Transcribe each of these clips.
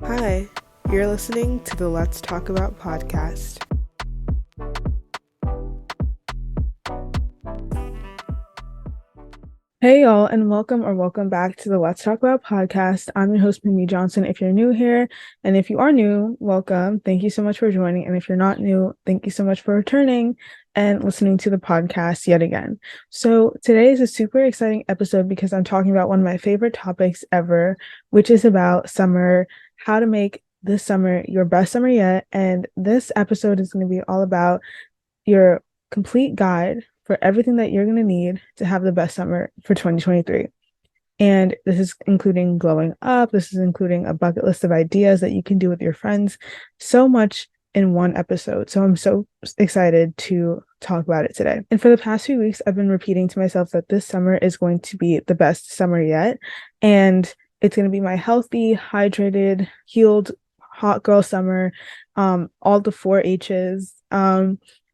Hi, you're listening to the Let's Talk About podcast. Hey y'all, and welcome back to the Let's Talk About podcast. I'm your host, Mumbi Johnson. If you're new here, and if you are new, welcome. Thank you so much for joining. And if you're not new, thank you so much for returning and listening to the podcast yet again. So today is a super exciting episode because I'm talking about one of my favorite topics ever, which is about summer, how to make this summer your best summer yet. And this episode is going to be all about your complete guide for everything that you're going to need to have the best summer for 2023. And this is including glowing up. This is including a bucket list of ideas that you can do with your friends. So much in one episode. So I'm so excited to talk about it today. And for the past few weeks, I've been repeating to myself that this summer is going to be the best summer yet. And it's going to be my healthy, hydrated, healed, hot girl summer. All the 4 H's.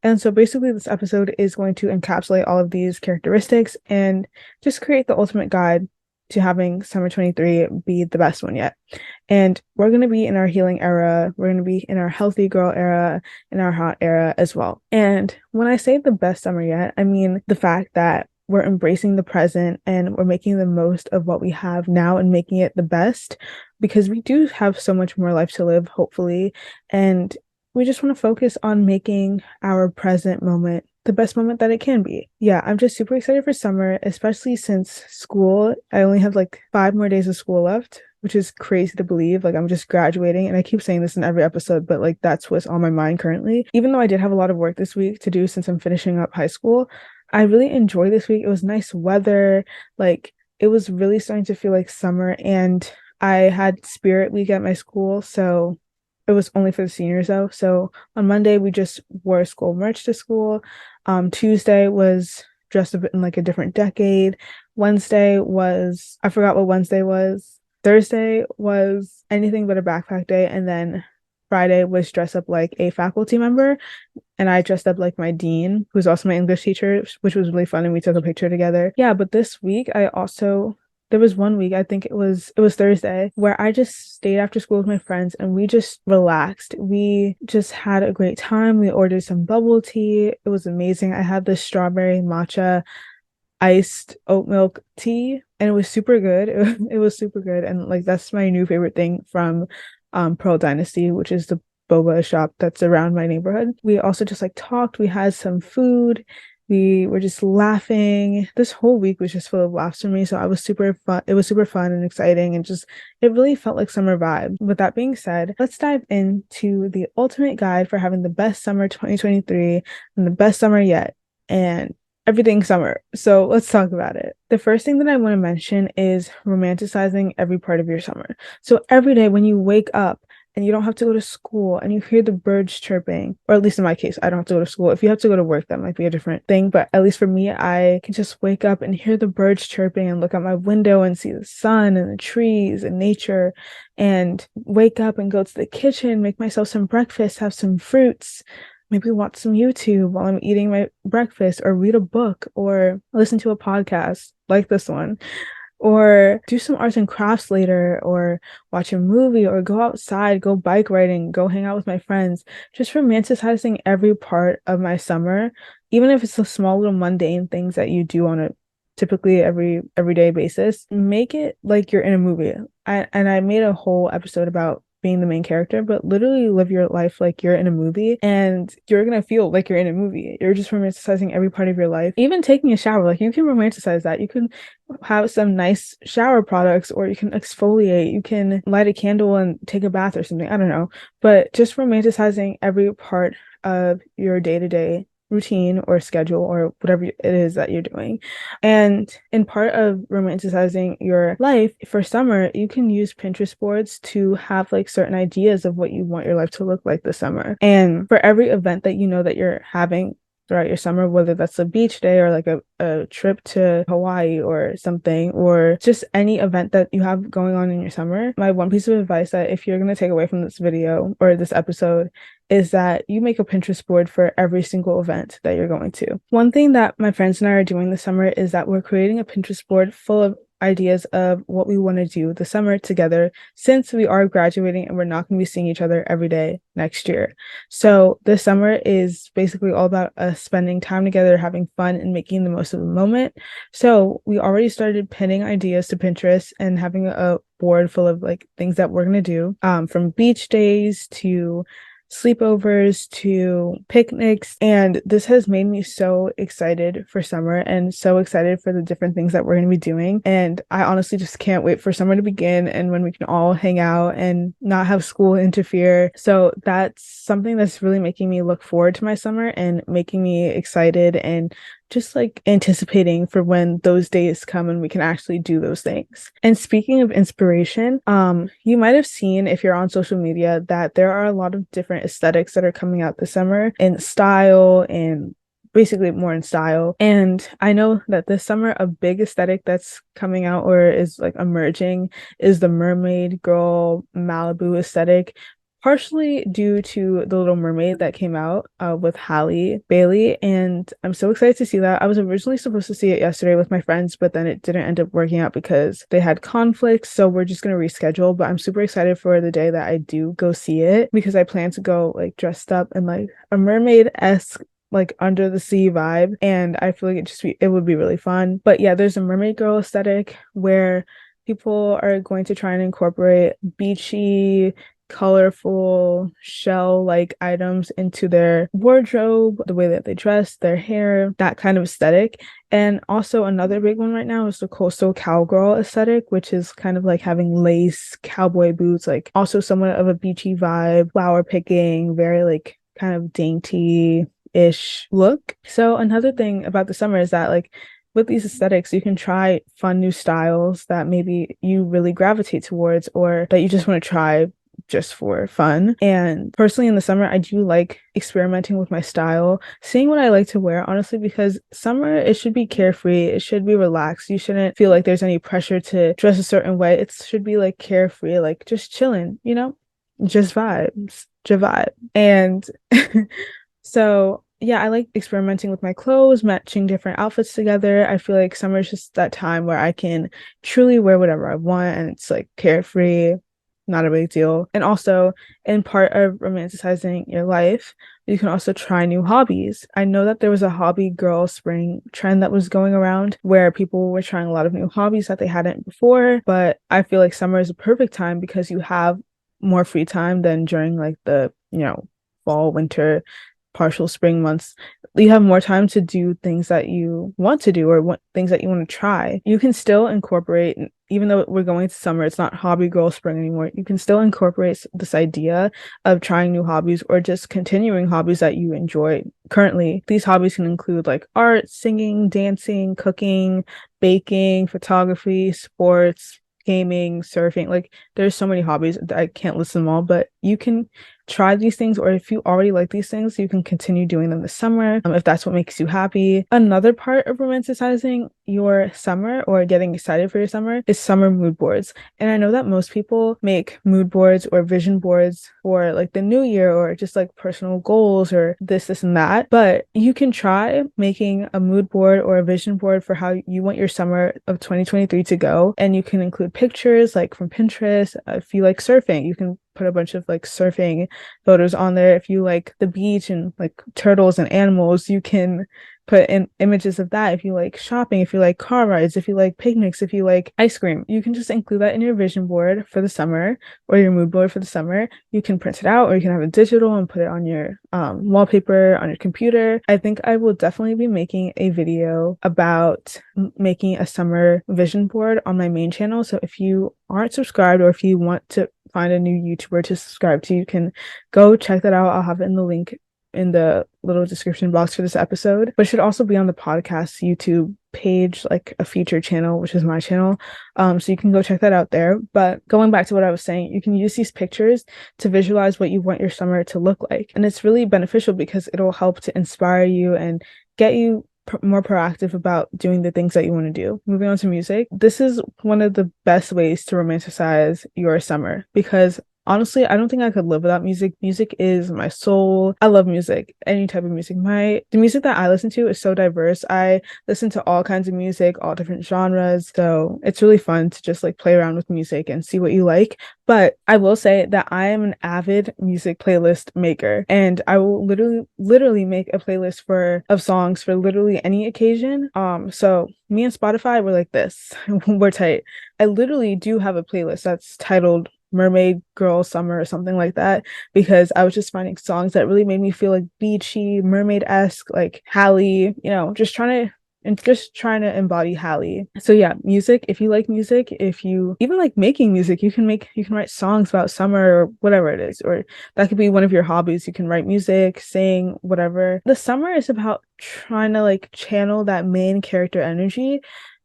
And so basically this episode is going to encapsulate all of these characteristics and just create the ultimate guide to having summer 23 be the best one yet. And we're going to be in our healing era. We're going to be in our healthy girl era, in our hot era as well. And when I say the best summer yet, I mean the fact that we're embracing the present and we're making the most of what we have now and making it the best, because we do have so much more life to live, hopefully. And we just want to focus on making our present moment the best moment that it can be. Yeah, I'm just super excited for summer, especially since school. I only have like 5 more days of school left, which is crazy to believe. Like, I'm just graduating, and I keep saying this in every episode, but like that's what's on my mind currently. Even though I did have a lot of work this week to do since I'm finishing up high school, I really enjoyed this week. It was nice weather. Like, it was really starting to feel like summer, and I had Spirit Week at my school, so it was only for the seniors though. So on Monday, we just wore school merch to school. Tuesday was dressed up in like a different decade. Wednesday was, I forgot what Wednesday was. Thursday was anything but a backpack day. And then Friday was dressed up like a faculty member. And I dressed up like my dean, who's also my English teacher, which was really fun. And we took a picture together. Yeah, but this week there was one week, I think it was Thursday, where I just stayed after school with my friends and we just relaxed. We just had a great time. We ordered some bubble tea. It was amazing. I had this strawberry matcha iced oat milk tea, and it was super good. It was super good. And like, that's my new favorite thing from Pearl Dynasty, which is the boba shop that's around my neighborhood. We also just like talked. We had some food. We were just laughing. This whole week was just full of laughs for me. So it was super fun and exciting, and just, it really felt like summer vibe. With that being said, let's dive into the ultimate guide for having the best summer 2023 and the best summer yet, and everything summer. So let's talk about it. The first thing that I want to mention is romanticizing every part of your summer. So every day when you wake up, and you don't have to go to school, and you hear the birds chirping, or at least in my case, I don't have to go to school. If you have to go to work, that might be a different thing. But at least for me, I can just wake up and hear the birds chirping and look out my window and see the sun and the trees and nature, and wake up and go to the kitchen, make myself some breakfast, have some fruits, maybe watch some YouTube while I'm eating my breakfast, or read a book, or listen to a podcast like this one, or do some arts and crafts later, or watch a movie, or go outside, go bike riding, go hang out with my friends. Just romanticizing every part of my summer, even if it's the small little mundane things that you do on a typically everyday basis. Make it like you're in a movie. I made a whole episode about being the main character, but literally live your life like you're in a movie, and you're gonna feel like you're in a movie. You're just romanticizing every part of your life. Even taking a shower, like, you can romanticize that. You can have some nice shower products, or you can exfoliate, you can light a candle and take a bath or something. I don't know, but just romanticizing every part of your day-to-day routine or schedule or whatever it is that you're doing. And in part of romanticizing your life for summer, you can use Pinterest boards to have like certain ideas of what you want your life to look like this summer. And for every event that you know that you're having throughout your summer, whether that's a beach day or like a trip to Hawaii or something, or just any event that you have going on in your summer, my one piece of advice that if you're going to take away from this video or this episode is that you make a Pinterest board for every single event that you're going to. One thing that my friends and I are doing this summer is that we're creating a Pinterest board full of ideas of what we want to do this summer together since we are graduating and we're not going to be seeing each other every day next year. So this summer is basically all about us spending time together, having fun, and making the most of the moment. So we already started pinning ideas to Pinterest and having a board full of like things that we're going to do, from beach days to sleepovers to picnics. And this has made me so excited for summer and so excited for the different things that we're going to be doing. And I honestly just can't wait for summer to begin and when we can all hang out and not have school interfere. So that's something that's really making me look forward to my summer and making me excited and just like anticipating for when those days come and we can actually do those things. And speaking of inspiration, you might have seen if you're on social media that there are a lot of different aesthetics that are coming out this summer in style and basically more in style. And I know that this summer a big aesthetic that's coming out or is like emerging is the mermaid girl Malibu aesthetic, partially due to The Little Mermaid that came out with Halle Bailey. And I'm so excited to see that. I was originally supposed to see it yesterday with my friends, but then it didn't end up working out because they had conflicts. So we're just going to reschedule. But I'm super excited for the day that I do go see it because I plan to go like dressed up in like a mermaid-esque like under the sea vibe, and I feel like it would be really fun. But yeah, there's a mermaid girl aesthetic where people are going to try and incorporate beachy, colorful shell-like items into their wardrobe, the way that they dress, their hair, that kind of aesthetic. And also another big one right now is the coastal cowgirl aesthetic, which is kind of like having lace cowboy boots, like also somewhat of a beachy vibe, flower picking, very like kind of dainty-ish look. So another thing about the summer is that like with these aesthetics, you can try fun new styles that maybe you really gravitate towards or that you just want to try just for fun. And personally in the summer, I do like experimenting with my style, seeing what I like to wear, honestly, because summer, it should be carefree. It should be relaxed. You shouldn't feel like there's any pressure to dress a certain way. It should be like carefree, like just chilling, you know, just vibes, vibe. And so yeah, I like experimenting with my clothes, matching different outfits together. I feel like summer is just that time where I can truly wear whatever I want and it's like carefree, not a big deal. And also, in part of romanticizing your life, you can also try new hobbies. I know that there was a hobby girl spring trend that was going around where people were trying a lot of new hobbies that they hadn't before, but I feel like summer is a perfect time because you have more free time than during like the, fall, winter, partial spring months. You have more time to do things that you want to do or things that you want to try. You can still incorporate, even though we're going to summer, it's not hobby girl spring anymore. You can still incorporate this idea of trying new hobbies or just continuing hobbies that you enjoy currently. These hobbies can include like art, singing, dancing, cooking, baking, photography, sports, gaming, surfing. Like there's so many hobbies that I can't list them all, but you can try these things, or if you already like these things, you can continue doing them this summer, if that's what makes you happy. Another part of romanticizing your summer or getting excited for your summer is summer mood boards. And I know that most people make mood boards or vision boards for like the new year or just like personal goals or this and that, but you can try making a mood board or a vision board for how you want your summer of 2023 to go. And you can include pictures like from Pinterest. If you like surfing, you can put a bunch of like surfing photos on there. If you like the beach and like turtles and animals, you can put in images of that. If you like shopping, if you like car rides, if you like picnics, if you like ice cream, you can just include that in your vision board for the summer or your mood board for the summer. You can print it out or you can have it digital and put it on your wallpaper on your computer. I think I will definitely be making a video about making a summer vision board on my main channel. So if you aren't subscribed or if you want to find a new YouTuber to subscribe to, you can go check that out. I'll have it in the link in the little description box for this episode, but it should also be on the podcast YouTube page, like a featured channel, which is my channel. So you can go check that out there. But going back to what I was saying, you can use these pictures to visualize what you want your summer to look like. And it's really beneficial because it'll help to inspire you and get you more proactive about doing the things that you want to do. Moving on to music. This is one of the best ways to romanticize your summer because honestly, I don't think I could live without music. Music is my soul. I love music, any type of music. The music that I listen to is so diverse. I listen to all kinds of music, all different genres. So it's really fun to just like play around with music and see what you like. But I will say that I am an avid music playlist maker, and I will literally make a playlist of songs for literally any occasion. So me and Spotify were like this. We're tight. I literally do have a playlist that's titled Mermaid Girl Summer or something like that, because I was just finding songs that really made me feel like beachy, mermaid-esque, like Halle, just trying to embody Halle. So yeah, music, if you like music, if you even like making music, you can write songs about summer or whatever it is, or that could be one of your hobbies. You can write music, sing, whatever. The summer is about trying to like channel that main character energy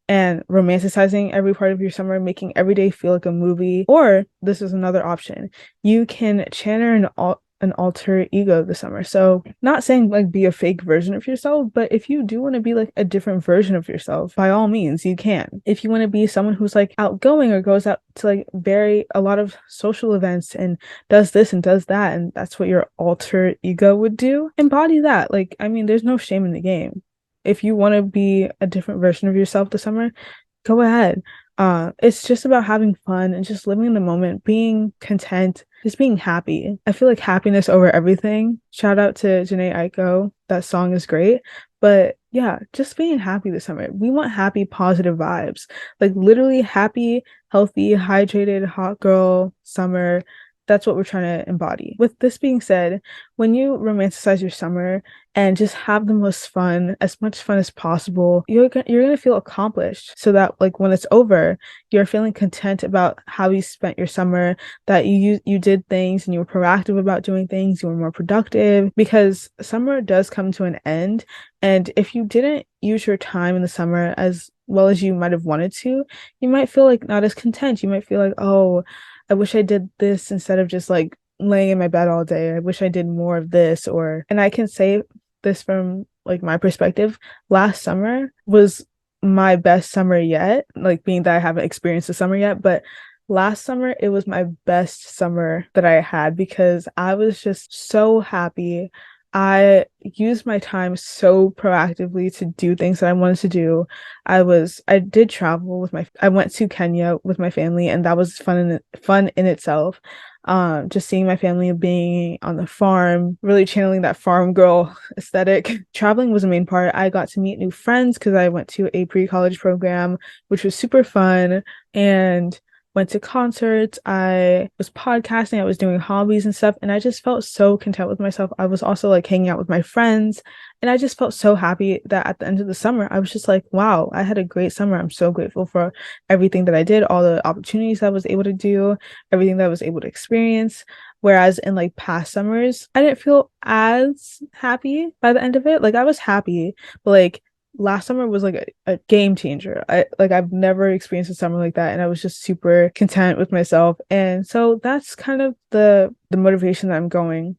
and romanticizing every part of your summer, making every day feel like a movie. Or this is another option. You can channel an alter ego this summer. So not saying like be a fake version of yourself, but if you do want to be like a different version of yourself, by all means, you can. If you want to be someone who's like outgoing or goes out to like a lot of social events and does this and does that, and that's what your alter ego would do, embody that. Like, I mean, there's no shame in the game. If you want to be a different version of yourself this summer, go ahead. It's just about having fun and just living in the moment, being content, just being happy. I feel like happiness over everything. Shout out to Janae Aiko. That song is great. But yeah, just being happy this summer. We want happy, positive vibes. Like literally happy, healthy, hydrated, hot girl summer. That's what we're trying to embody. With this being said, when you romanticize your summer and just have the most fun, as much fun as possible, you're gonna feel accomplished. So that like when it's over, you're feeling content about how you spent your summer, that you did things and you were proactive about doing things, you were more productive, because summer does come to an end. And if you didn't use your time in the summer as well as you might have wanted to, you might feel like not as content. You might feel like, oh, I wish I did this instead of just like laying in my bed all day. I wish I did more of this. And I can say this from like my perspective, last summer was my best summer yet, like being that I haven't experienced the summer yet, but last summer it was my best summer that I had because I was just so happy. I used my time so proactively to do things that I wanted to do. I did travel I went to Kenya with my family, and that was fun in itself. Just seeing my family, being on the farm, really channeling that farm girl aesthetic. Traveling was the main part. I got to meet new friends because I went to a pre-college program, which was super fun, and went to concerts. I was podcasting, I was doing hobbies and stuff, and I just felt so content with myself. I was also like hanging out with my friends, and I just felt so happy that at the end of the summer, I was just like, wow, I had a great summer. I'm so grateful for everything that I did, all the opportunities I was able to do, everything that I was able to experience. Whereas in like past summers, I didn't feel as happy by the end of it. Like I was happy, but like last summer was like a game changer. I've never experienced a summer like that, and I was just super content with myself. And so that's kind of the motivation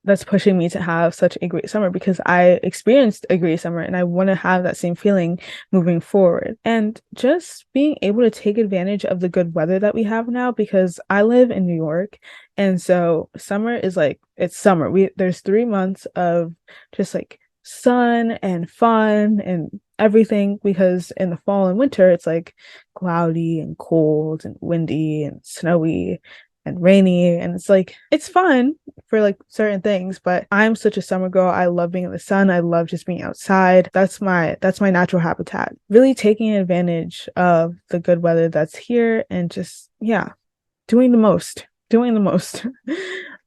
that's pushing me to have such a great summer, because I experienced a great summer and I want to have that same feeling moving forward. And just being able to take advantage of the good weather that we have now, because I live in New York, and so summer is like, it's summer. There's 3 months of just like sun and fun and everything, because in the fall and winter it's like cloudy and cold and windy and snowy and rainy, and it's like it's fun for like certain things, but I'm such a summer girl. I love being in the sun. I love just being outside. That's my natural habitat. Really taking advantage of the good weather that's here and just doing the most.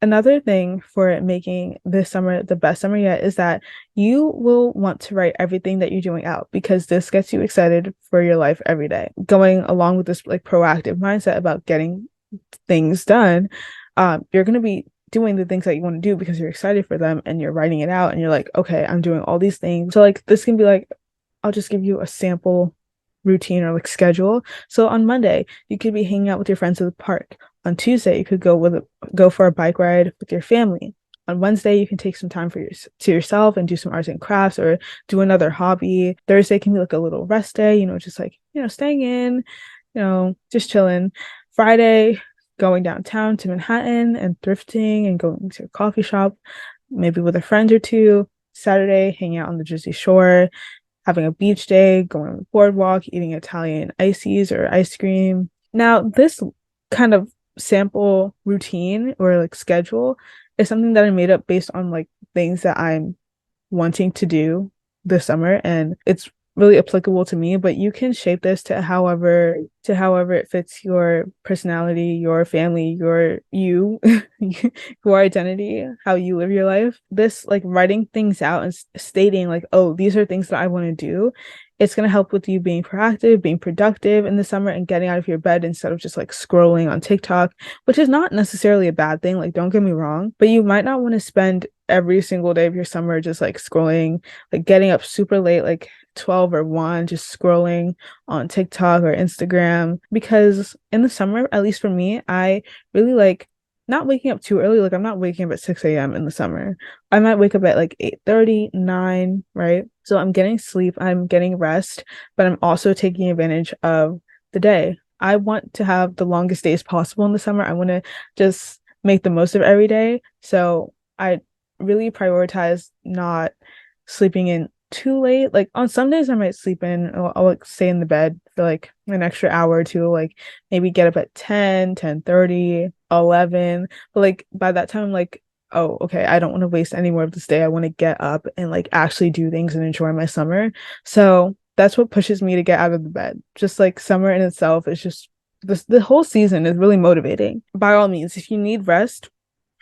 Another thing for making this summer the best summer yet is that you will want to write everything that you're doing out, because this gets you excited for your life every day. Going along with this like proactive mindset about getting things done, you're going to be doing the things that you want to do because you're excited for them, and you're writing it out and you're like, okay, I'm doing all these things. So like this can be like, I'll just give you a sample routine or like schedule. So on Monday, you could be hanging out with your friends at the park. On Tuesday, you could go for a bike ride with your family. On Wednesday, you can take some time to yourself and do some arts and crafts or do another hobby. Thursday can be like a little rest day, just like, staying in, just chilling. Friday, going downtown to Manhattan and thrifting and going to a coffee shop, maybe with a friend or two. Saturday, hanging out on the Jersey Shore, having a beach day, going on the boardwalk, eating Italian ices or ice cream. Now, this kind of sample routine or like schedule is something that I made up based on like things that I'm wanting to do this summer, and it's really applicable to me, but you can shape this to however it fits your personality, your family, you your identity, how you live your life. This like writing things out and stating like, oh, these are things that I want to do. It's going to help with you being proactive, being productive in the summer, and getting out of your bed instead of just like scrolling on TikTok, which is not necessarily a bad thing. Like, don't get me wrong, but you might not want to spend every single day of your summer just like scrolling, like getting up super late, like 12 or 1, just scrolling on TikTok or Instagram. Because in the summer, at least for me, I really like not waking up too early. Like, I'm not waking up at 6 a.m. in the summer. I might wake up at like 8:30, 9, right? So I'm getting sleep, I'm getting rest, but I'm also taking advantage of the day. I want to have the longest days possible in the summer. I want to just make the most of every day. So I really prioritize not sleeping in too late. Like on some days I might sleep in, I'll like stay in the bed for like an extra hour or two, like maybe get up at 10, 10:30, 11. But like by that time I'm like, oh, okay, I don't want to waste any more of this day. I want to get up and like actually do things and enjoy my summer. So that's what pushes me to get out of the bed. Just like summer in itself is just the whole season is really motivating. By all means, if you need rest,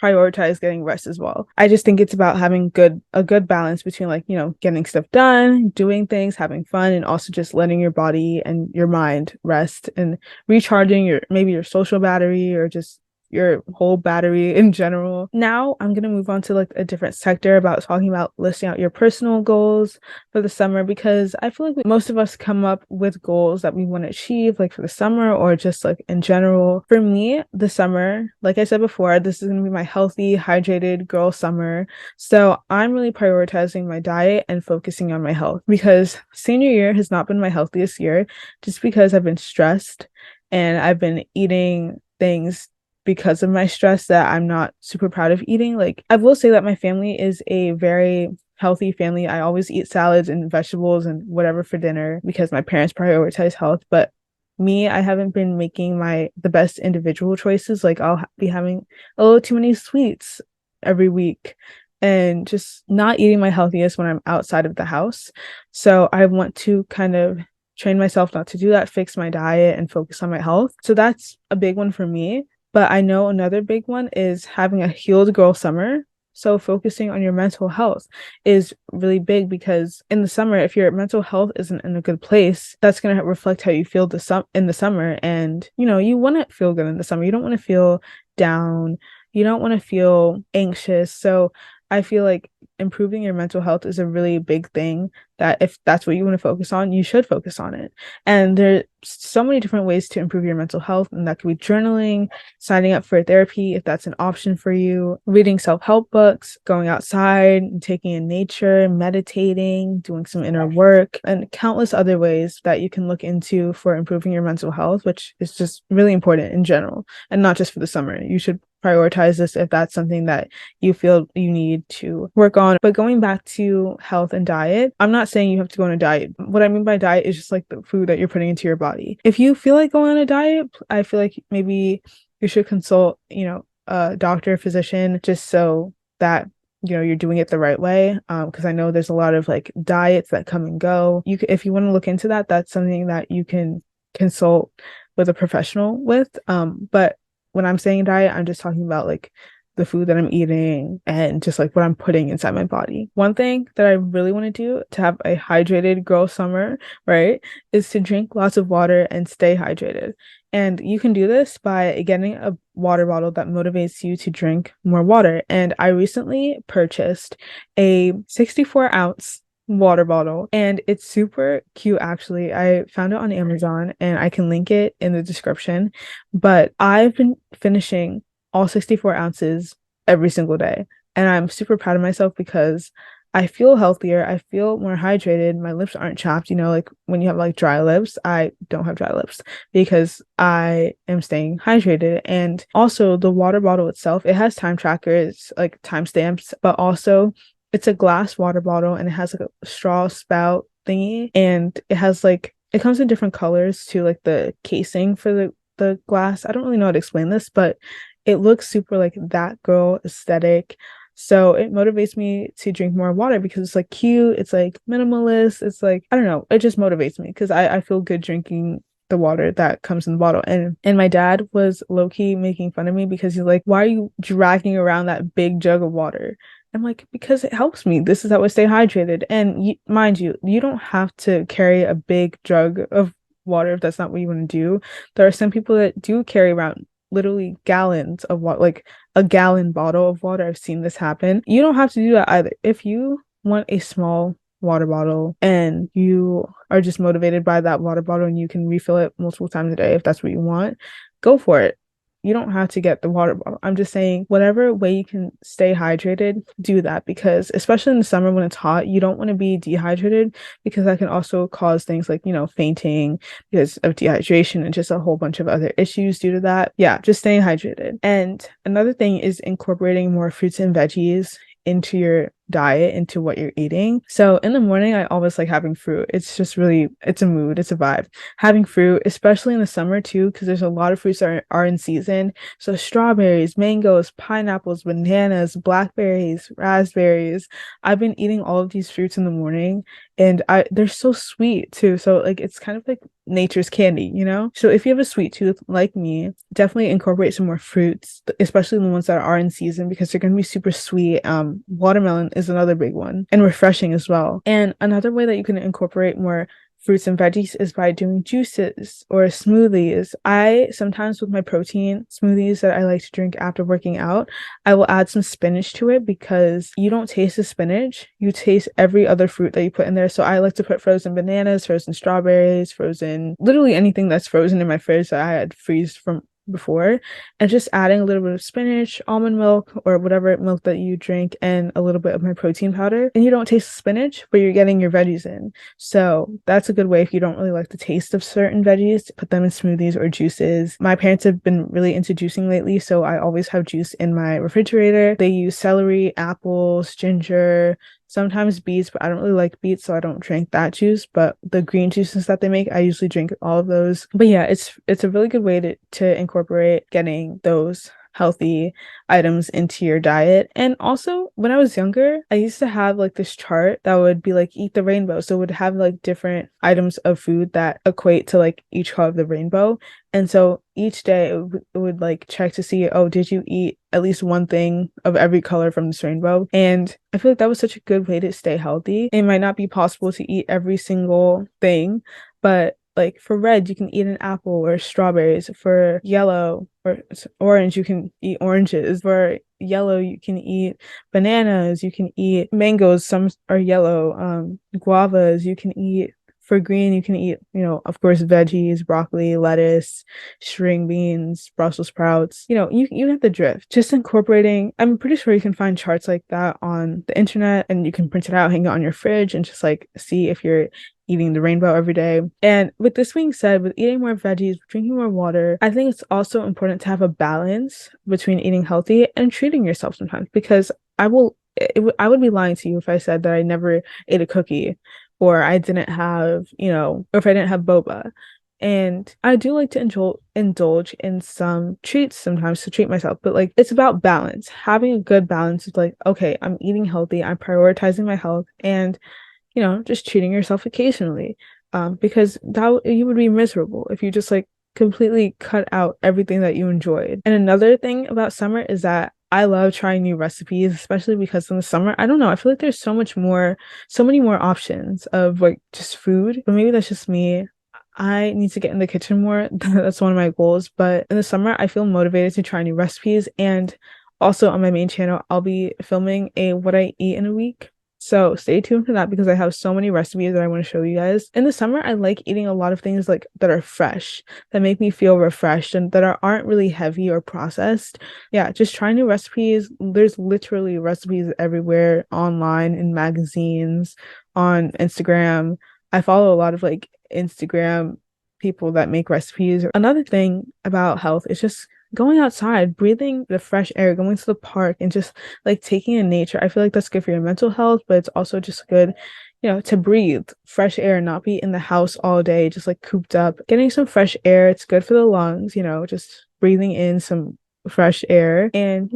prioritize getting rest as well. I just think it's about having a good balance between like, getting stuff done, doing things, having fun, and also just letting your body and your mind rest and recharging your social battery or just your whole battery in general. Now I'm going to move on to like a different sector about talking about listing out your personal goals for the summer, because I feel like most of us come up with goals that we want to achieve like for the summer or just like in general. For me, the summer, like I said before, this is going to be my healthy, hydrated girl summer. So I'm really prioritizing my diet and focusing on my health, because senior year has not been my healthiest year just because I've been stressed and I've been eating things because of my stress that I'm not super proud of eating. Like, I will say that my family is a very healthy family. I always eat salads and vegetables and whatever for dinner because my parents prioritize health. But me, I haven't been making the best individual choices. Like, I'll be having a little too many sweets every week and just not eating my healthiest when I'm outside of the house. So I want to kind of train myself not to do that, fix my diet and focus on my health. So that's a big one for me. But I know another big one is having a healed girl summer. So focusing on your mental health is really big, because in the summer, if your mental health isn't in a good place, that's going to reflect how you feel in the summer. And, you want to feel good in the summer. You don't want to feel down. You don't want to feel anxious. So I feel like improving your mental health is a really big thing that if that's what you want to focus on, you should focus on it. And there's so many different ways to improve your mental health, and that could be journaling, signing up for therapy if that's an option for you, reading self-help books, going outside and taking in nature, meditating, doing some inner work, and countless other ways that you can look into for improving your mental health, which is just really important in general and not just for the summer. You should prioritize this if that's something that you feel you need to work on. But going back to health and diet, I'm not saying you have to go on a diet. What I mean by diet is just like the food that you're putting into your body. If you feel like going on a diet, I feel like maybe you should consult, a doctor, physician, just so that you're doing it the right way. Because I know there's a lot of like diets that come and go. If you want to look into that, that's something that you can consult with a professional with. But when I'm saying diet, I'm just talking about like the food that I'm eating and just like what I'm putting inside my body. One thing that I really want to do to have a hydrated girl summer, right, is to drink lots of water and stay hydrated. And you can do this by getting a water bottle that motivates you to drink more water. And I recently purchased a 64-ounce water bottle, and it's super cute. Actually, I found it on Amazon and I can link it in the description. But I've been finishing all 64 ounces every single day, and I'm super proud of myself because I feel healthier. I feel more hydrated. My lips aren't chapped. Like when you have like dry lips, I don't have dry lips because I am staying hydrated. And also the water bottle itself, it has time trackers, like timestamps, but also it's a glass water bottle and it has like a straw spout thingy. And it has like, it comes in different colors too, like the casing for the glass. I don't really know how to explain this, but it looks super like that girl aesthetic. So it motivates me to drink more water because it's like cute, it's like minimalist, it's like, I don't know, it just motivates me because I feel good drinking the water that comes in the bottle. And my dad was low-key making fun of me because he's like, why are you dragging around that big jug of water? I'm like, because it helps me. This is how I stay hydrated. And mind you, you don't have to carry a big jug of water if that's not what you want to do. There are some people that do carry around literally gallons of water, like a gallon bottle of water. I've seen this happen. You don't have to do that either. If you want a small water bottle and you are just motivated by that water bottle and you can refill it multiple times a day if that's what you want, go for it. You don't have to get the water bottle. I'm just saying, whatever way you can stay hydrated, do that because, especially in the summer when it's hot, you don't want to be dehydrated because that can also cause things like, fainting because of dehydration and just a whole bunch of other issues due to that. Yeah, just staying hydrated. And another thing is incorporating more fruits and veggies into your diet, into what you're eating. So in the morning, I always like having fruit. It's just really, it's a mood, it's a vibe. Having fruit, especially in the summer too, because there's a lot of fruits that are in season. So strawberries, mangoes, pineapples, bananas, blackberries, raspberries. I've been eating all of these fruits in the morning and they're so sweet too. So like it's kind of like nature's candy. So if you have a sweet tooth like me, definitely incorporate some more fruits, especially the ones that are in season because they're going to be super sweet. Watermelon is another big one and refreshing as well. And another way that you can incorporate more fruits and veggies is by doing juices or smoothies. I sometimes with my protein smoothies that I like to drink after working out, I will add some spinach to it because you don't taste the spinach, you taste every other fruit that you put in there. So I like to put frozen bananas, frozen strawberries, frozen, literally anything that's frozen in my fridge that I had freezed from before, and just adding a little bit of spinach, almond milk, or whatever milk that you drink, and a little bit of my protein powder. And you don't taste the spinach, but you're getting your veggies in. So that's a good way if you don't really like the taste of certain veggies to put them in smoothies or juices. My parents have been really into juicing lately, so I always have juice in my refrigerator. They use celery, apples, ginger, sometimes beets, but I don't really like beets, so I don't drink that juice. But the green juices that they make, I usually drink all of those. But yeah, it's a really good way to incorporate getting those healthy items into your diet. And also, when I was younger, I used to have like this chart that would be like eat the rainbow. So it would have like different items of food that equate to like each color of the rainbow. And so each day it would like check to see, oh, did you eat at least one thing of every color from this rainbow? And I feel like that was such a good way to stay healthy. It might not be possible to eat every single thing, but like for red, you can eat an apple or strawberries. For yellow or orange, you can eat oranges. For yellow, you can eat bananas. You can eat mangoes. Some are yellow. Guavas, you can eat. For green, you can eat, of course, veggies, broccoli, lettuce, string beans, Brussels sprouts. You have the drift. Just incorporating, I'm pretty sure you can find charts like that on the internet and you can print it out, hang it on your fridge, and just like see if you're eating the rainbow every day. And with this being said, with eating more veggies, drinking more water, I think it's also important to have a balance between eating healthy and treating yourself sometimes because I would be lying to you if I said that I never ate a cookie or I didn't have, or if I didn't have boba. And I do like to indulge in some treats sometimes to treat myself, but like it's about balance, having a good balance of like, okay, I'm eating healthy, I'm prioritizing my health, and just treating yourself occasionally. Because that you would be miserable if you just like completely cut out everything that you enjoyed. And another thing about summer is that I love trying new recipes, especially because in the summer, I don't know, I feel like there's so many more options of like just food, but maybe that's just me. I need to get in the kitchen more. That's one of my goals. But in the summer, I feel motivated to try new recipes. And also on my main channel, I'll be filming a what I eat in a week So stay tuned for that because I have so many recipes that I want to show you guys. In the summer, I like eating a lot of things like that are fresh, that make me feel refreshed and that aren't really heavy or processed. Yeah, just try new recipes. There's literally recipes everywhere online, in magazines, on Instagram. I follow a lot of like Instagram people that make recipes. Another thing about health is just going outside, breathing the fresh air, going to the park and just like taking in nature. I feel like that's good for your mental health, but it's also just good, to breathe fresh air, not be in the house all day, just like cooped up. Getting some fresh air, it's good for the lungs, just breathing in some fresh air and,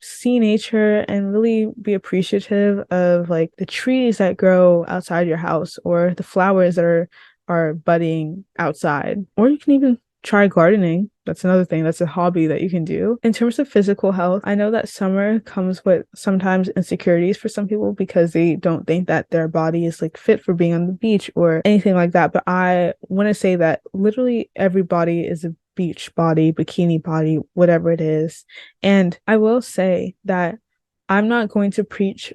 see nature and really be appreciative of like the trees that grow outside your house or the flowers that are budding outside. Or you can even try gardening. That's another thing. That's a hobby that you can do. In terms of physical health, I know that summer comes with sometimes insecurities for some people because they don't think that their body is like fit for being on the beach or anything like that. But I want to say that literally every body is a beach body, bikini body, whatever it is. And I will say that I'm not going to preach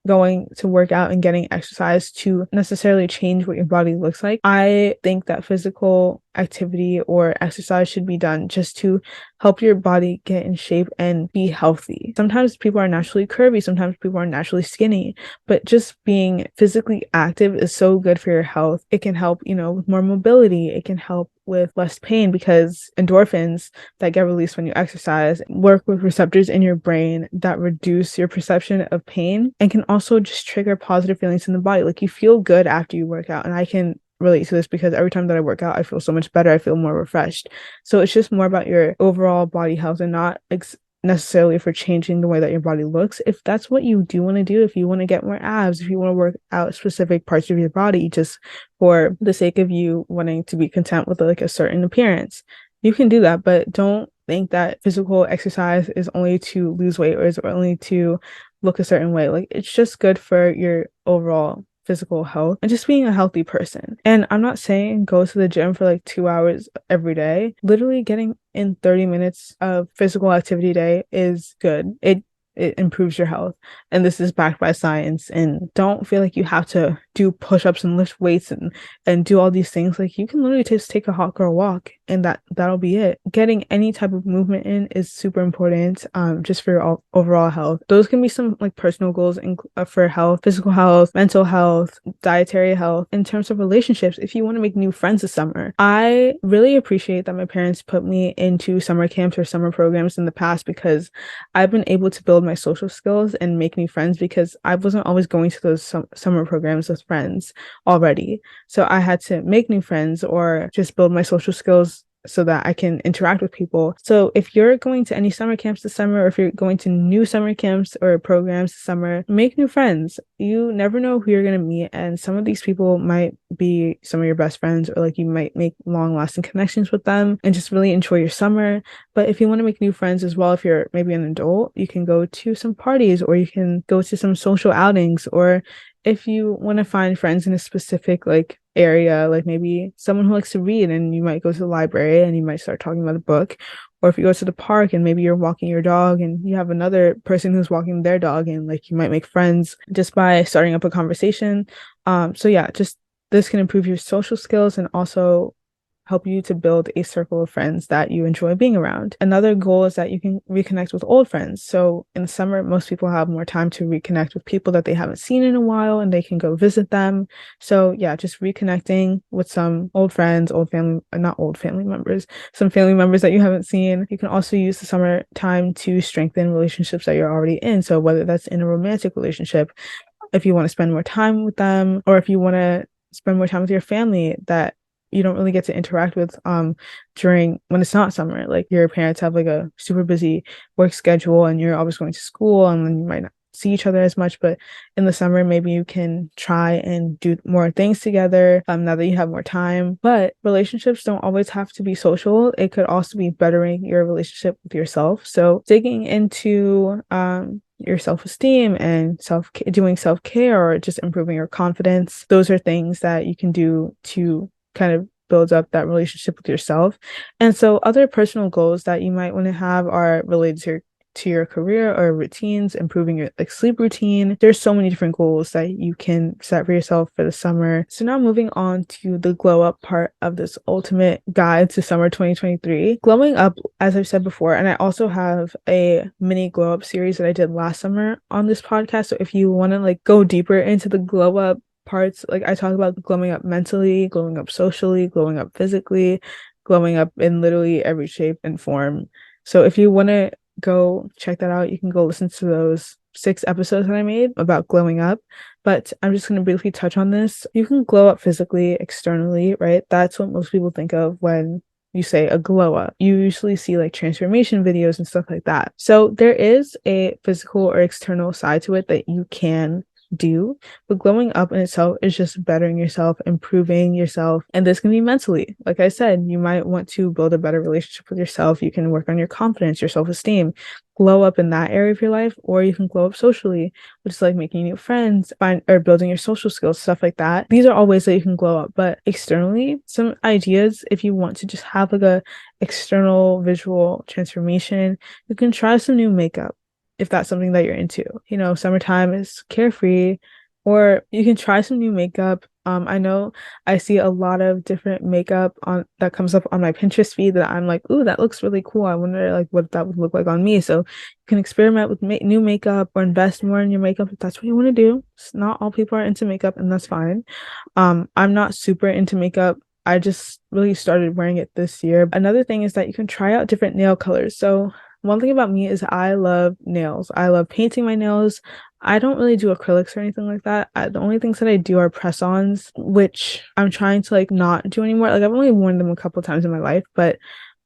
going to work out and getting exercise to necessarily change what your body looks like. I think that physical activity or exercise should be done just to help your body get in shape and be healthy. Sometimes people are naturally curvy, sometimes people are naturally skinny, but just being physically active is so good for your health. It can help, with more mobility. It can help with less pain because endorphins that get released when you exercise work with receptors in your brain that reduce your perception of pain and can also just trigger positive feelings in the body. Like you feel good after you work out. And I can relate to this because every time that I work out, I feel so much better. I feel more refreshed. So it's just more about your overall body health and not necessarily for changing the way that your body looks. If that's what you do want to do, if you want to get more abs, if you want to work out specific parts of your body just for the sake of you wanting to be content with like a certain appearance, you can do that. But don't think that physical exercise is only to lose weight or is only to look a certain way. Like it's just good for your overall physical health and just being a healthy person. And I'm not saying go to the gym for like 2 hours every day. Literally getting in 30 minutes of physical activity a day is good. It improves your health. And this is backed by science. And don't feel like you have to do push-ups and lift weights and do all these things. Like you can literally just take a hot girl walk and that'll be it. Getting any type of movement in is super important, just for your overall health. Those can be some like personal goals for health, physical health, mental health, dietary health. In terms of relationships, if you want to make new friends this summer, I really appreciate that my parents put me into summer camps or summer programs in the past because I've been able to build my social skills and make new friends because I wasn't always going to those summer programs with friends already. So I had to make new friends or just build my social skills so that I can interact with people. So if you're going to any summer camps this summer, or if you're going to new summer camps or programs this summer, make new friends. You never know who you're going to meet. And some of these people might be some of your best friends, or like you might make long lasting connections with them and just really enjoy your summer. But if you want to make new friends as well, if you're maybe an adult, you can go to some parties or you can go to some social outings, or if you want to find friends in a specific like area, like maybe someone who likes to read and you might go to the library and you might start talking about a book, or if you go to the park and maybe you're walking your dog and you have another person who's walking their dog and like you might make friends just by starting up a conversation. So yeah, just this can improve your social skills and also help you to build a circle of friends that you enjoy being around. Another goal is that you can reconnect with old friends. So in the summer, most people have more time to reconnect with people that they haven't seen in a while and they can go visit them. So yeah, just reconnecting with some old friends, not old family members, some family members that you haven't seen. You can also use the summer time to strengthen relationships that you're already in. So whether that's in a romantic relationship, if you want to spend more time with them, or if you want to spend more time with your family that you don't really get to interact with during when it's not summer. Like your parents have like a super busy work schedule and you're always going to school and then you might not see each other as much, but in the summer maybe you can try and do more things together now that you have more time. But relationships don't always have to be social. It could also be bettering your relationship with yourself. So digging into your self-esteem and doing self-care or just improving your confidence, those are things that you can do to kind of build up that relationship with yourself. And so other personal goals that you might want to have are related to to your career or routines, improving your like sleep routine. There's so many different goals that you can set for yourself for the summer. So now moving on to the glow up part of this ultimate guide to summer 2023. Glowing up, as I've said before, and I also have a mini glow up series that I did last summer on this podcast. So if you want to like go deeper into the glow up parts, like I talk about glowing up mentally, glowing up socially, glowing up physically, glowing up in literally every shape and form. So if you want to go check that out, you can go listen to those 6 episodes that I made about glowing up. But I'm just going to briefly touch on this. You can glow up physically, externally, right? That's what most people think of when you say a glow up. You usually see like transformation videos and stuff like that. So there is a physical or external side to it that you can do, but glowing up in itself is just bettering yourself, improving yourself, and this can be mentally. Like I said, you might want to build a better relationship with yourself. You can work on your confidence, your self-esteem, glow up in that area of your life, or you can glow up socially, which is like making new friends, find or building your social skills, stuff like that. These are all ways that you can glow up. But externally, some ideas, if you want to just have like a external visual transformation, you can try some new makeup if that's something that you're into. You know, summertime is carefree, or you can try some new makeup. I know I see a lot of different makeup on that comes up on my Pinterest feed that I'm like, ooh, that looks really cool. I wonder like what that would look like on me. So you can experiment with new makeup or invest more in your makeup if that's what you want to do. Not all people are into makeup, and that's fine. I'm not super into makeup. I just really started wearing it this year. Another thing is that you can try out different nail colors. So one thing about me is I love nails. I love painting my nails. I don't really do acrylics or anything like that. The only things that I do are press-ons, which I'm trying to like not do anymore. Like I've only worn them a couple times in my life, but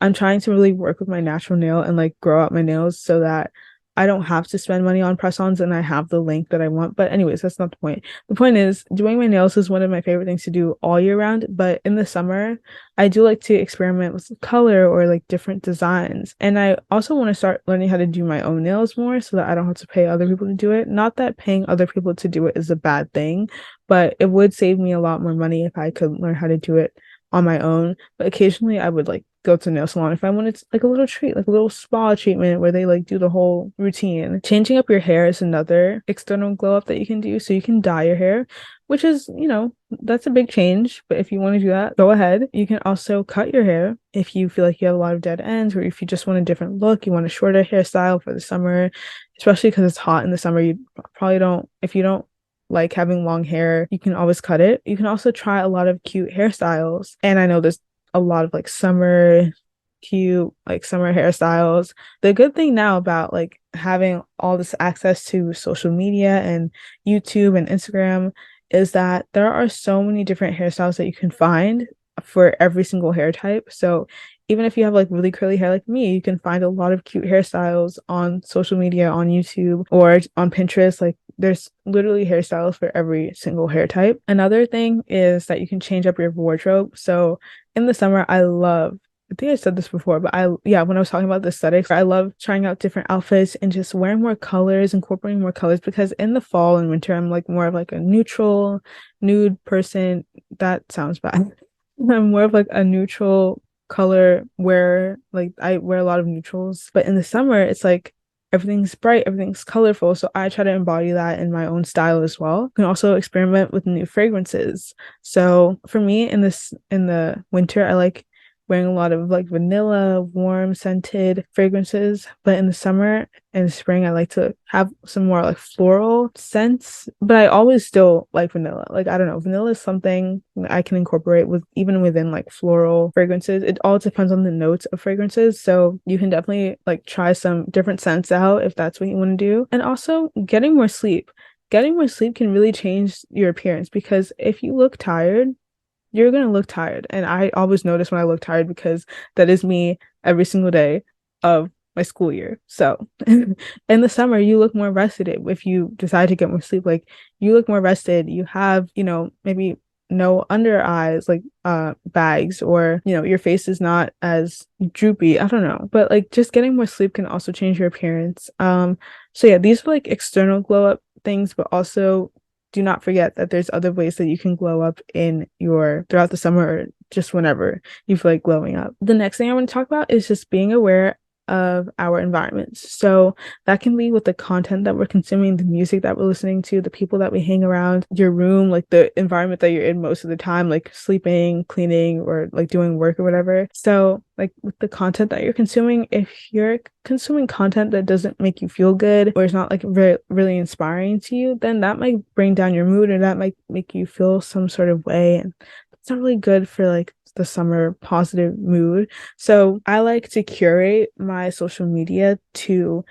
I'm trying to really work with my natural nail and like grow out my nails so that I don't have to spend money on press-ons and I have the length that I want. But anyways, that's not the point. The point is doing my nails is one of my favorite things to do all year round. But in the summer, I do like to experiment with color or like different designs. And I also want to start learning how to do my own nails more so that I don't have to pay other people to do it. Not that paying other people to do it is a bad thing, but it would save me a lot more money if I could learn how to do it on my own. But occasionally I would like go to a nail salon if I wanted like a little treat, like a little spa treatment where they like do the whole routine. Changing up your hair is another external glow up that you can do. So you can dye your hair, which is, you know, that's a big change. But if you want to do that, go ahead. You can also cut your hair if you feel like you have a lot of dead ends, or if you just want a different look, you want a shorter hairstyle for the summer, especially because it's hot in the summer. You probably don't, if you don't like having long hair, you can always cut it. You can also try a lot of cute hairstyles. And I know there's a lot of like cute like summer hairstyles. The good thing now about like having all this access to social media and YouTube and Instagram is that there are so many different hairstyles that you can find for every single hair type. So even if you have like really curly hair like me, you can find a lot of cute hairstyles on social media, on YouTube, or on Pinterest. Like there's literally hairstyles for every single hair type. Another thing is that you can change up your wardrobe. So in the summer, I think I said this before, but when I was talking about the aesthetics, I love trying out different outfits and just wearing more colors, incorporating more colors, because in the fall and winter, I'm like more of like a neutral, nude person. That sounds bad. I'm more of like a neutral color where like I wear a lot of neutrals, but in the summer, it's like everything's bright, everything's colorful. So I try to embody that in my own style as well. You can also experiment with new fragrances. So for me in the winter, I like wearing a lot of like vanilla, warm scented fragrances. But in the summer and spring, I like to have some more like floral scents. But I always still like vanilla. Like, I don't know, vanilla is something that I can incorporate with even within like floral fragrances. It all depends on the notes of fragrances. So you can definitely like try some different scents out if that's what you want to do. And also getting more sleep. Getting more sleep can really change your appearance, because if you look tired, you're going to look tired. And I always notice when I look tired, because that is me every single day of my school year. So in the summer, you look more rested if you decide to get more sleep. Like you look more rested. You have, you know, maybe no under eyes, like bags, or, you know, your face is not as droopy. I don't know. But like just getting more sleep can also change your appearance. So yeah, these are like external glow up things, but also do not forget that there's other ways that you can glow up throughout the summer, or just whenever you feel like glowing up. The next thing I want to talk about is just being aware of our environments. So that can be with the content that we're consuming, the music that we're listening to, the people that we hang around, your room, like the environment that you're in most of the time, like sleeping, cleaning, or like doing work or whatever. So like with the content that you're consuming, if you're consuming content that doesn't make you feel good or is not like really inspiring to you, then that might bring down your mood or that might make you feel some sort of way. And it's not really good for like the summer positive mood. So I like to curate my social media to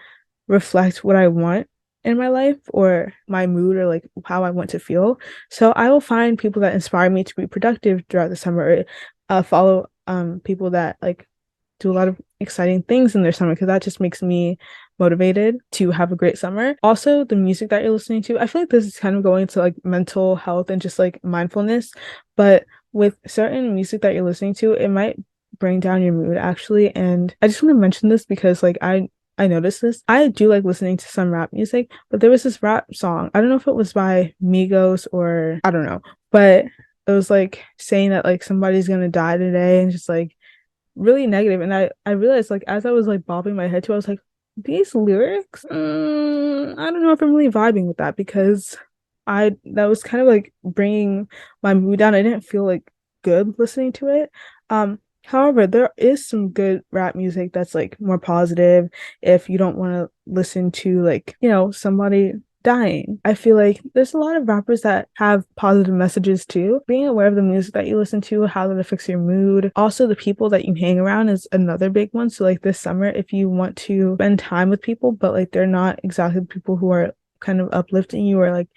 reflect what I want in my life or my mood or like how I want to feel. So I will find people that inspire me to be productive throughout the summer. Follow people that like do a lot of exciting things in their summer because that just makes me motivated to have a great summer. Also, the music that you're listening to, I feel like this is kind of going to like mental health and just like mindfulness, but with certain music that you're listening to, it might bring down your mood actually. And I just want to mention this because like I noticed this. I do like listening to some rap music, but there was this rap song. I don't know if it was by Migos or I don't know, but it was like saying that like somebody's gonna die today and just like really negative. And I realized like as I was like bobbing my head to, I was like, these lyrics, I don't know if I'm really vibing with that because I that was kind of like bringing my mood down. I didn't feel like good listening to it. However, there is some good rap music that's like more positive if you don't want to listen to like, you know, somebody dying. I feel like there's a lot of rappers that have positive messages too. Being aware of the music that you listen to, how that affects your mood. Also, the people that you hang around is another big one. So like this summer, if you want to spend time with people, but like they're not exactly the people who are kind of uplifting you or like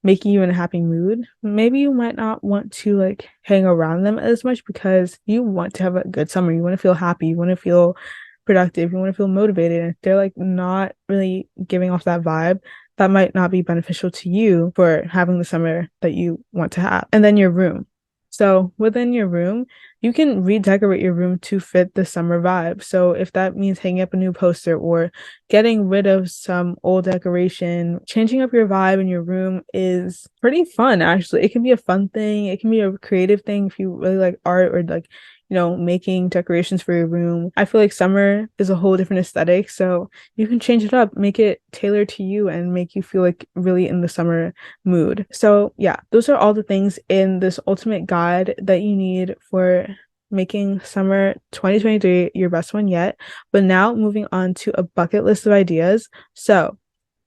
making you in a happy mood, maybe you might not want to like hang around them as much because you want to have a good summer. You want to feel happy, you want to feel productive, you want to feel motivated. And if they're like not really giving off that vibe, that might not be beneficial to you for having the summer that you want to have. And then your room. So within your room, you can redecorate your room to fit the summer vibe. So if that means hanging up a new poster or getting rid of some old decoration, changing up your vibe in your room is pretty fun, actually. It can be a fun thing. It can be a creative thing if you really like art or like, you know, making decorations for your room. I feel like summer is a whole different aesthetic. So you can change it up, make it tailored to you and make you feel like really in the summer mood. So yeah, those are all the things in this ultimate guide that you need for making summer 2023 your best one yet. But now moving on to a bucket list of ideas. So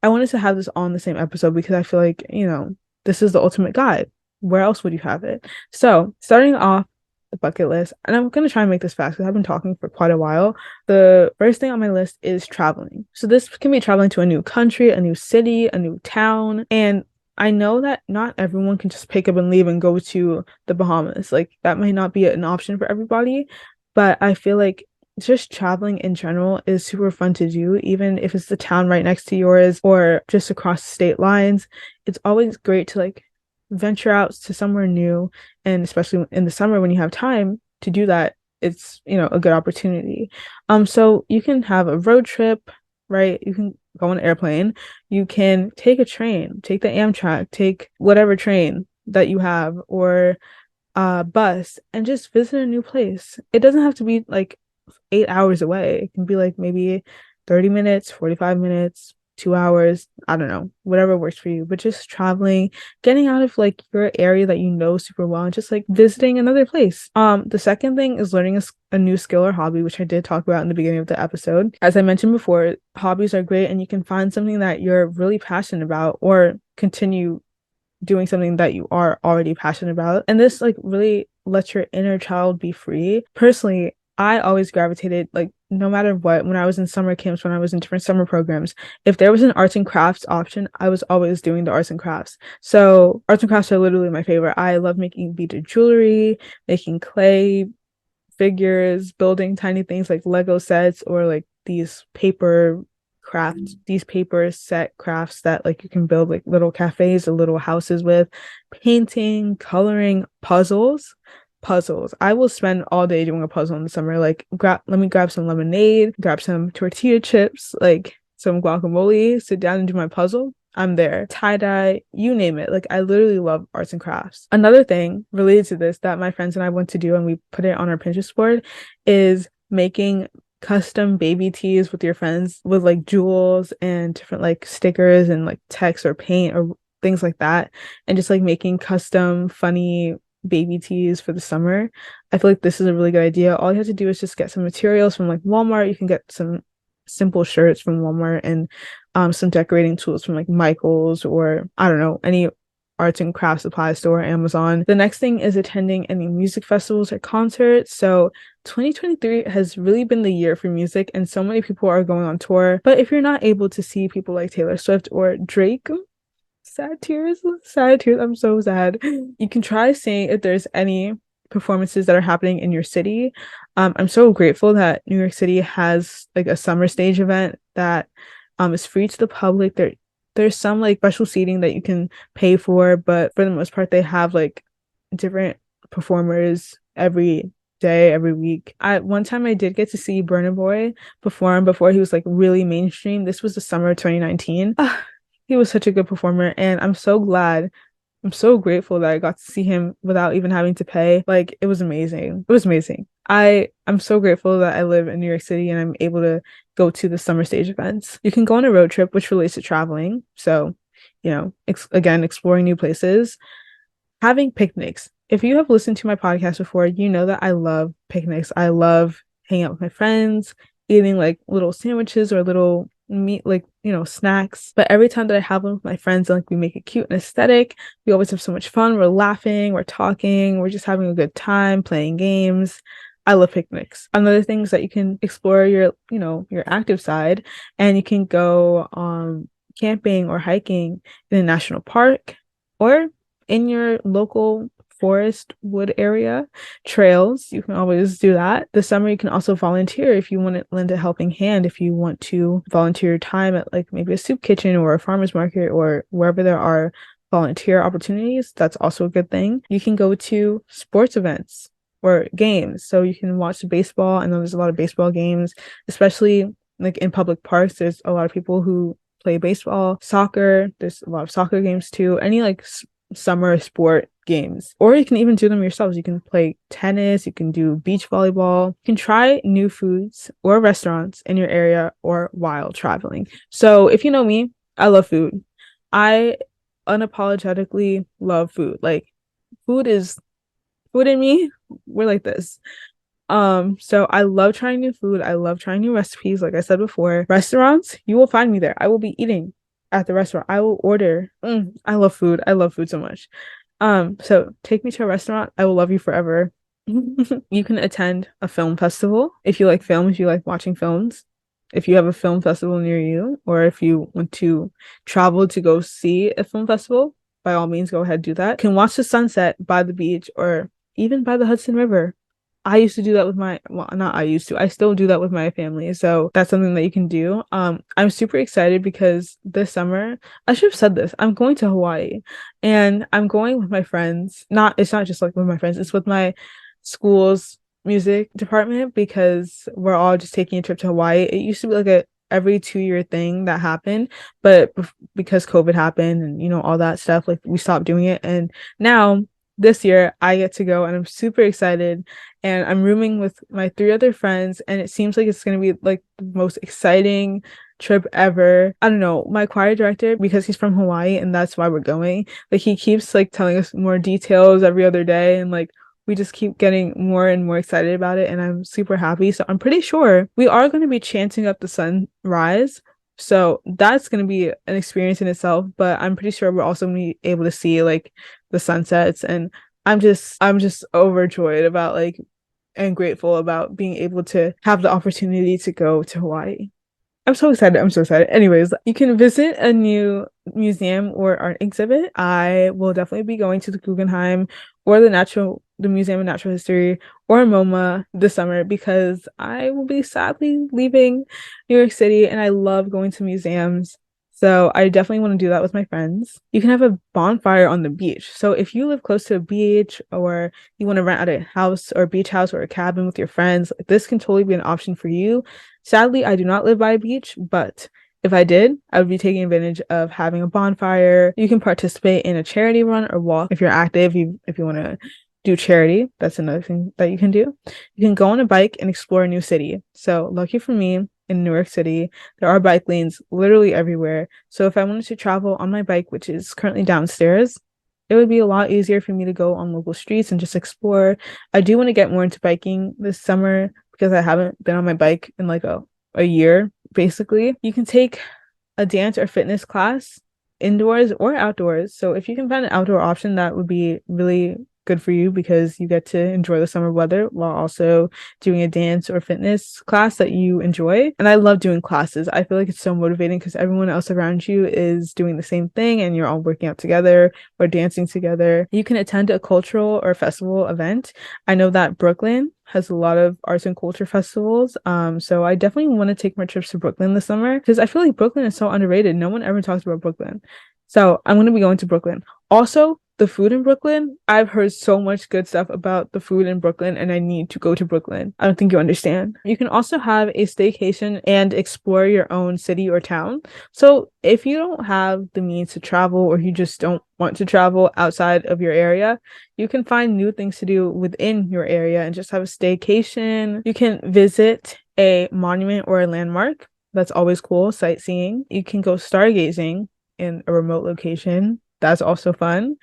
I wanted to have this all in the same episode because I feel like, you know, this is the ultimate guide. Where else would you have it? So starting off the bucket list, and I'm going to try and make this fast because I've been talking for quite a while. The first thing on my list is traveling. So this can be traveling to a new country, a new city, a new town. And I know that not everyone can just pick up and leave and go to the Bahamas. Like that might not be an option for everybody, but I feel like just traveling in general is super fun to do, even if it's the town right next to yours or just across state lines. It's always great to like venture out to somewhere new, and especially in the summer when you have time to do that, it's, you know, a good opportunity. So you can have a road trip, right? You can go on an airplane, you can take a train, take the Amtrak, take whatever train that you have or bus and just visit a new place. It doesn't have to be like 8 hours away. It can be like maybe 30 minutes, 45 minutes, 2 hours, I don't know, whatever works for you. But just traveling, getting out of like your area that you know super well and just like visiting another place. The second thing is learning a new skill or hobby, which I did talk about in the beginning of the episode. As I mentioned before, hobbies are great and you can find something that you're really passionate about or continue doing something that you are already passionate about. And this like really lets your inner child be free. Personally, I always gravitated, like, no matter what, when I was in summer camps, when I was in different summer programs, if there was an arts and crafts option, I was always doing the arts and crafts. So arts and crafts are literally my favorite. I love making beaded jewelry, making clay figures, building tiny things like Lego sets or like these paper crafts, these paper set crafts that like you can build like little cafes or little houses with, painting, coloring, puzzles. I will spend all day doing a puzzle in the summer. Like, let me grab some lemonade, grab some tortilla chips, like some guacamole, sit down and do my puzzle. I'm there. Tie-dye, you name it. Like, I literally love arts and crafts. Another thing related to this that my friends and I want to do, and we put it on our Pinterest board, is making custom baby tees with your friends with like jewels and different like stickers and like text or paint or things like that, and just like making custom funny baby tees for the summer. I feel like this is a really good idea. All you have to do is just get some materials from like Walmart. You can get some simple shirts from Walmart and some decorating tools from like Michael's or I don't know, any arts and crafts supply store, Amazon. The next thing is attending any music festivals or concerts. So 2023 has really been the year for music, and so many people are going on tour. But if you're not able to see people like Taylor Swift or Drake, sad tears, I'm so sad. You can try seeing if there's any performances that are happening in your city. I'm so grateful that New York City has like a summer stage event that is free to the public. There's some like special seating that you can pay for, but for the most part, they have like different performers every day, every week. One time I did get to see Burna Boy perform before he was like really mainstream. This was the summer of 2019. He was such a good performer, and I'm so glad. I'm so grateful that I got to see him without even having to pay. Like, it was amazing. It was amazing. I'm so grateful that I live in New York City and I'm able to go to the summer stage events. You can go on a road trip, which relates to traveling. So, again, exploring new places, having picnics. If you have listened to my podcast before, you know that I love picnics. I love hanging out with my friends, eating like little sandwiches or little meat, like snacks. But every time that I have them with my friends, like we make it cute and aesthetic, we always have so much fun. We're laughing, we're talking, we're just having a good time playing games. I love picnics. Another thing is that you can explore your active side, and you can go camping or hiking in a national park or in your local forest wood area trails. You can always do that. This summer you can also volunteer if you want to lend a helping hand, if you want to volunteer your time at like maybe a soup kitchen or a farmer's market or wherever there are volunteer opportunities. That's also a good thing. You can go to sports events or games, so you can watch baseball. I know there's a lot of baseball games, especially like in public parks. There's a lot of people who play baseball. Soccer, there's a lot of soccer games too. Any like summer sport games, or you can even do them yourselves. You can play tennis, you can do beach volleyball, you can try new foods or restaurants in your area or while traveling. So if you know me, I love food. I unapologetically love food. Like, food is food in me. We're like this. So I love trying new food. I love trying new recipes. Like I said before, restaurants, you will find me there. I will be eating at the restaurant. I will order. I love food. I love food so much. So take me to a restaurant. I will love you forever. You can attend a film festival if you like film, if you like watching films. If you have a film festival near you, or if you want to travel to go see a film festival, by all means, go ahead, do that. You can watch the sunset by the beach or even by the Hudson River. I used to do that with not I used to, I still do that with my family. So that's something that you can do. I'm super excited because this summer, I should have said this, I'm going to Hawaii and I'm going with my friends. It's not just like with my friends, it's with my school's music department because we're all just taking a trip to Hawaii. It used to be like a every 2-year thing that happened, but because COVID happened and all that stuff, like we stopped doing it. And now this year I get to go and I'm super excited, and I'm rooming with my 3 other friends, and it seems like it's going to be like the most exciting trip ever. I don't know, my choir director, because he's from Hawaii and that's why we're going, like he keeps like telling us more details every other day, and like we just keep getting more and more excited about it, and I'm super happy. So I'm pretty sure we are going to be chanting up the sunrise. So that's going to be an experience in itself, but I'm pretty sure we're also going to be able to see like the sunsets, and I'm just overjoyed about like and grateful about being able to have the opportunity to go to Hawaii. I'm so excited. I'm so excited. Anyways, you can visit a new museum or art exhibit. I will definitely be going to the Guggenheim or the Museum of Natural History or MoMA this summer because I will be sadly leaving New York City, and I love going to museums. So I definitely want to do that with my friends. You can have a bonfire on the beach. So if you live close to a beach, or you want to rent out a house or a beach house or a cabin with your friends, this can totally be an option for you. Sadly, I do not live by a beach, but if I did, I would be taking advantage of having a bonfire. You can participate in a charity run or walk if you're active, if you want to do charity. That's another thing that you can do. You can go on a bike and explore a new city. So lucky for me, in New York City, there are bike lanes literally everywhere. So if I wanted to travel on my bike, which is currently downstairs, it would be a lot easier for me to go on local streets and just explore. I do want to get more into biking this summer because I haven't been on my bike in like a year, basically. You can take a dance or fitness class indoors or outdoors. So if you can find an outdoor option, that would be really good for you because you get to enjoy the summer weather while also doing a dance or fitness class that you enjoy. And I love doing classes. I feel like it's so motivating because everyone else around you is doing the same thing and you're all working out together or dancing together. You can attend a cultural or festival event. I know that Brooklyn has a lot of arts and culture festivals. So I definitely want to take more trips to Brooklyn this summer because I feel like Brooklyn is so underrated. No one ever talks about Brooklyn. So I'm going to be going to Brooklyn. Also, the food in Brooklyn, I've heard so much good stuff about the food in Brooklyn, and I need to go to Brooklyn. I don't think you understand. You can also have a staycation and explore your own city or town. So if you don't have the means to travel or you just don't want to travel outside of your area, you can find new things to do within your area and just have a staycation. You can visit a monument or a landmark. That's always cool, sightseeing. You can go stargazing in a remote location. That's also fun.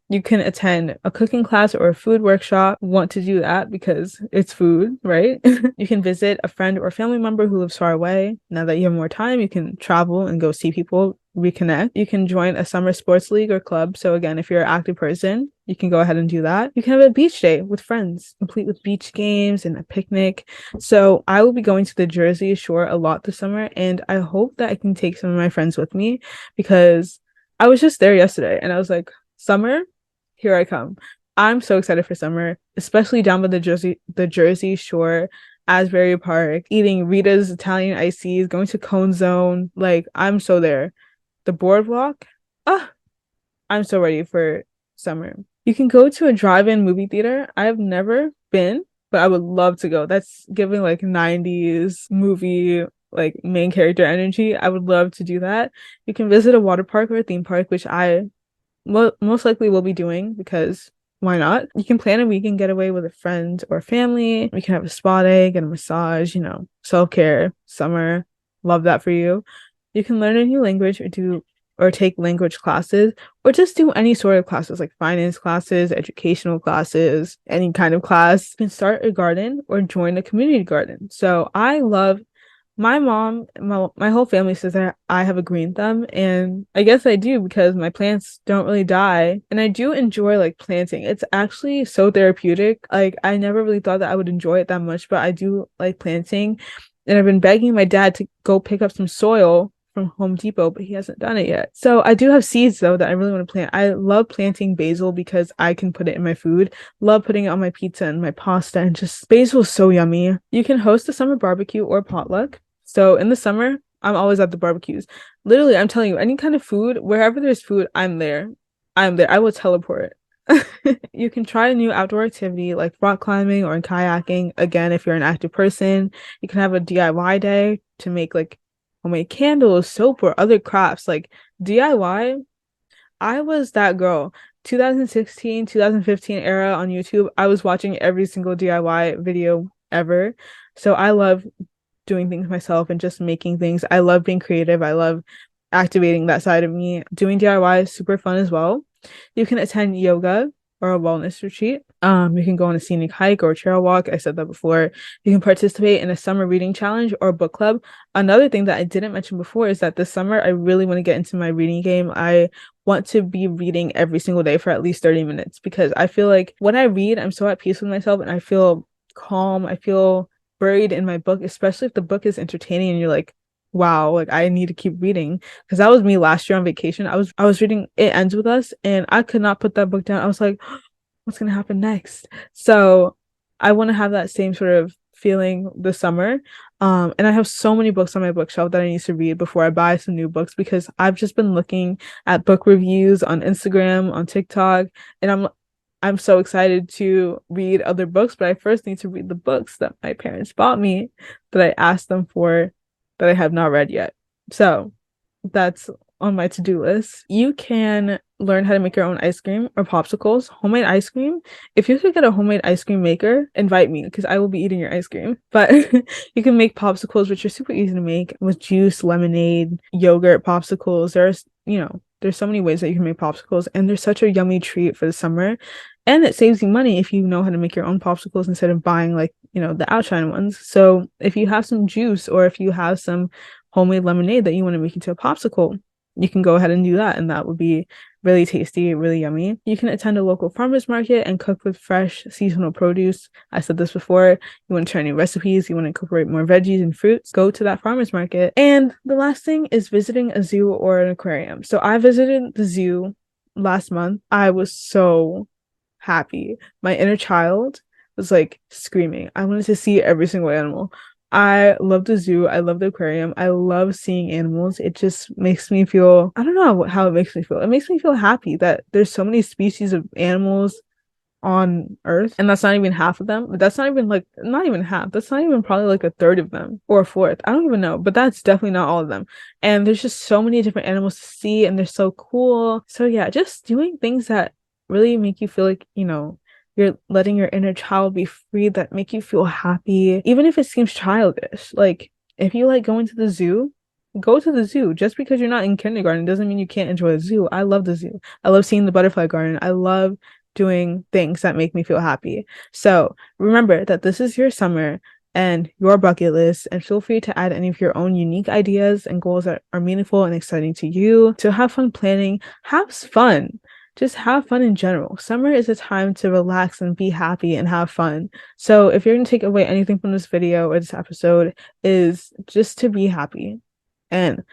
You can attend a cooking class or a food workshop. Want to do that because it's food, right? You can visit a friend or family member who lives far away. Now that you have more time, you can travel and go see people, reconnect. You can join a summer sports league or club. So again, if you're an active person, you can go ahead and do that. You can have a beach day with friends, complete with beach games and a picnic. So I will be going to the Jersey Shore a lot this summer, and I hope that I can take some of my friends with me because I was just there yesterday and I was like, summer, here I come. I'm so excited for summer, especially down by the Jersey Shore, Asbury Park, eating Rita's Italian iced teas, going to Cone Zone. Like, I'm so there. The boardwalk, ah, I'm so ready for summer. You can go to a drive-in movie theater. I've never been, but I would love to go. That's giving like 90s movie like main character energy. I would love to do that. You can visit a water park or a theme park, which I most likely will be doing because why not? You can plan a weekend getaway with a friend or family. We can have a spa day, get a massage, self-care, summer. Love that for you. You can learn a new language or take language classes or just do any sort of classes like finance classes, educational classes, any kind of class. You can start a garden or join a community garden. So I love my mom, my whole family says that I have a green thumb, and I guess I do because my plants don't really die. And I do enjoy like planting. It's actually so therapeutic. Like I never really thought that I would enjoy it that much, but I do like planting. And I've been begging my dad to go pick up some soil from Home Depot, but he hasn't done it yet. So I do have seeds though that I really want to plant. I love planting basil because I can put it in my food. Love putting it on my pizza and my pasta, and just basil is so yummy. You can host a summer barbecue or potluck. So in the summer, I'm always at the barbecues. Literally, I'm telling you, any kind of food, wherever there's food, I'm there. I'm there. I will teleport. You can try a new outdoor activity like rock climbing or kayaking. Again, if you're an active person, you can have a DIY day to make like homemade candles, soap, or other crafts. Like DIY, I was that girl. 2016, 2015 era on YouTube, I was watching every single DIY video ever. So I love doing things myself and just making things. I love being creative. I love activating that side of me. Doing DIY is super fun as well. You can attend yoga or a wellness retreat. You can go on a scenic hike or a trail walk. I said that before. You can participate in a summer reading challenge or book club. Another thing that I didn't mention before is that this summer I really want to get into my reading game. I want to be reading every single day for at least 30 minutes because I feel like when I read, I'm so at peace with myself and I feel calm. I feel buried in my book, especially if the book is entertaining and you're like, wow, like I need to keep reading. Because that was me last year on vacation. I was reading It Ends With Us and I could not put that book down. I was like, what's gonna happen next? So I want to have that same sort of feeling this summer. And I have so many books on my bookshelf that I need to read before I buy some new books because I've just been looking at book reviews on Instagram, on TikTok, and I'm so excited to read other books, but I first need to read the books that my parents bought me that I asked them for that I have not read yet. So that's on my to-do list. You can learn how to make your own ice cream or popsicles, homemade ice cream. If you could get a homemade ice cream maker, invite me because I will be eating your ice cream. But you can make popsicles, which are super easy to make with juice, lemonade, yogurt popsicles. There's so many ways that you can make popsicles, and they're such a yummy treat for the summer. And it saves you money if you know how to make your own popsicles instead of buying the outshine ones. So if you have some juice or if you have some homemade lemonade that you want to make into a popsicle, you can go ahead and do that, and that would be really tasty, really yummy. You can attend a local farmer's market and cook with fresh seasonal produce. I said this before. You want to try new recipes, you want to incorporate more veggies and fruits, go to that farmer's market. And the last thing is visiting a zoo or an aquarium. So I visited the zoo last month. I was so happy. My inner child was like screaming. I wanted to see every single animal. I love the zoo. I love the aquarium. I love seeing animals. It just makes me feel, I don't know how it makes me feel. It makes me feel happy that there's so many species of animals on Earth, and that's not even half of them. That's not even not even half. That's not even probably like a third of them or a fourth. I don't even know, but that's definitely not all of them. And there's just so many different animals to see, and they're so cool. So yeah, just doing things that really make you feel like, you're letting your inner child be free, that make you feel happy, even if it seems childish. Like, if you like going to the zoo, go to the zoo. Just because you're not in kindergarten doesn't mean you can't enjoy the zoo. I love the zoo. I love seeing the butterfly garden. I love doing things that make me feel happy. So remember that this is your summer and your bucket list, and feel free to add any of your own unique ideas and goals that are meaningful and exciting to you. To have fun planning, have fun. Just have fun in general. Summer is a time to relax and be happy and have fun. So if you're going to take away anything from this video or this episode, is just to be happy and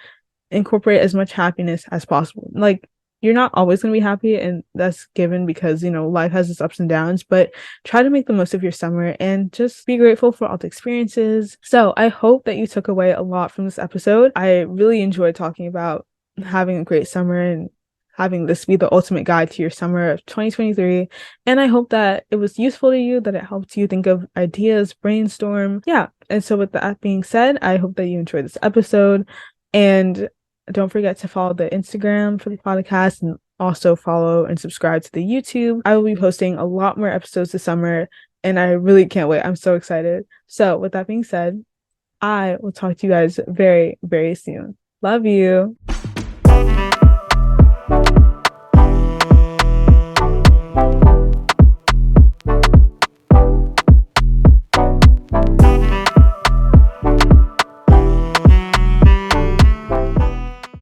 incorporate as much happiness as possible. Like, you're not always going to be happy, and that's given because, life has its ups and downs, but try to make the most of your summer and just be grateful for all the experiences. So I hope that you took away a lot from this episode. I really enjoyed talking about having a great summer and having this be the ultimate guide to your summer of 2023. And I hope that it was useful to you, that it helped you think of ideas, brainstorm. Yeah. And so with that being said, I hope that you enjoyed this episode. And don't forget to follow the Instagram for the podcast, and also follow and subscribe to the YouTube. I will be posting a lot more episodes this summer, and I really can't wait. I'm so excited. So with that being said, I will talk to you guys very, very soon. Love you.